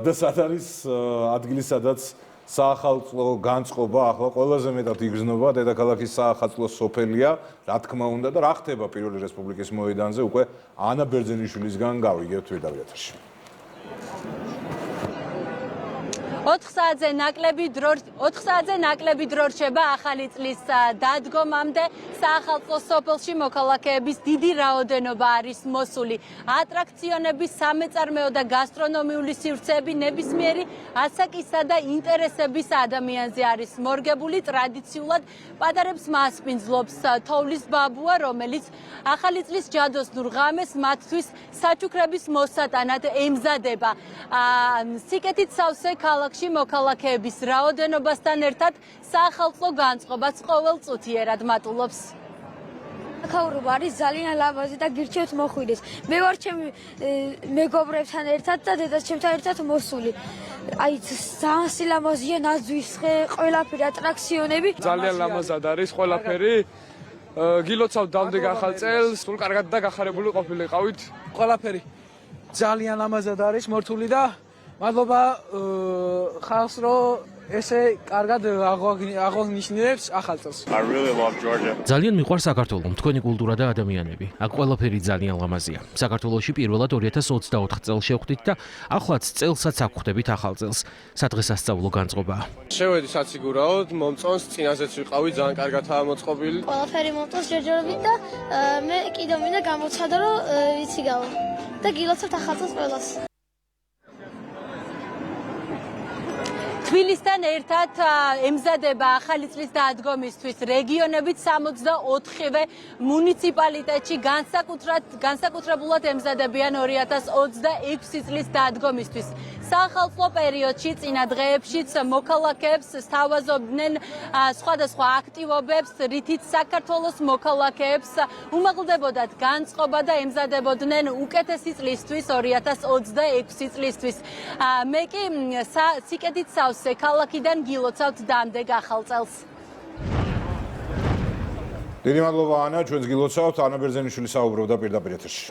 და სად არის ადგილი, სადაც საახალწლო განწყობა ახლა ყველაზე მეტად იგრძნობა დედაქალაქის საახალწლო სოფელია, რა თქმა უნდა და რა ხდება პირველი რესპუბლიკის მოედანზე, უკვე ანა ბერძენიშვილისგან გავიგებთ პირდაპირ ეთერში. 4 საათზე ნაკლები დრო რჩება ახალი წლის დადგომამდე. საახალწლო სოფელში მოქალაქეების დიდი რაოდენობა არის მოსული. ატრაქციონების, სამეწარმეო და გასტრონომიული სივრცეები ნებისმიერი ასაკისა და ინტერესების ადამიანზე არის მორგებული. ტრადიციულად პატარებს მასპინძლობს თოვლის ბაბუა, რომელიც ახალი წლის ჯადოსნურ ღამეს მათთვის საჩუქრების მოსატანად ემზადება. სიკეთით სავსე ქალაქში მოქალაქეების რაოდენობასთან ერთად საახალწლო განწყობაც ყოველ წუთიერად მატულობს. აქაურობა არის ძალიან ლამაზი და გირჩევთ მოხვიდეს. მე ვარ ჩემი მეგობრებთან ერთად და დედაჩემთან ერთად მოსული. აი ძალიან სილამაზია, ნაძვის ხე, ყველაფერი ატრაქციონები. ძალიან ლამაზად არის ყველაფერი. გილოცავთ დამდეგ ახალ წელს, სულ კარგად და გახარებული ყოფილიყავით. ყველაფერი ძალიან ლამაზად არის მორთული და მადლობა ხალხს რომ ესე კარგად აღნიშნებს ახალ წელს. ძალიან მიყვარს საქართველო, თქვენი კულტურა და ადამიანები. აქ ყველაფერი ძალიან ლამაზია. საქართველოში პირველად 2024 წელს შევხვდით და ახლაც წელსაც აქ ხვდებით ახალ წელს. სადღესასწაულო განწყობაა. შევედი საციგურაოდ, მომწონს, წინაზეც ვიყავი, ძალიან კარგადაა მოწყობილი. ყველაფერი მომწონს ჯერჯერობით და მე კიდევ მინდა გამოცადო რომ ვიცი გავა და გილოცავთ ახალ წელს ყველას. თბილისთან ერთად ემზადება ახალი წლის დადგომისთვის რეგიონებით 64-ვე მუნიციპალიტეტში განსაკუთრებულად ემზადებიან 2026 წლის დადგომისთვის. საახალწლო პერიოდში წინა დღეებშიც მოქალაქეებს სთავაზობდნენ სხვადასხვა აქტივობებს, რითიც საქართველოს მოქალაქეებს უმაღლდებოდათ განწყობა და ემზადებოდნენ უკეთესი წლისთვის 2026 წლისთვის. მე კი სიკეთით სავსე ქალაქიდან გილოცავთ დამდეგ ახალ წელს. დიდი მადლობა ანა, ჩვენს გილოცავთ, ანა ბერძენიშვილი საუბრობდა პირდაპირ ეთერში.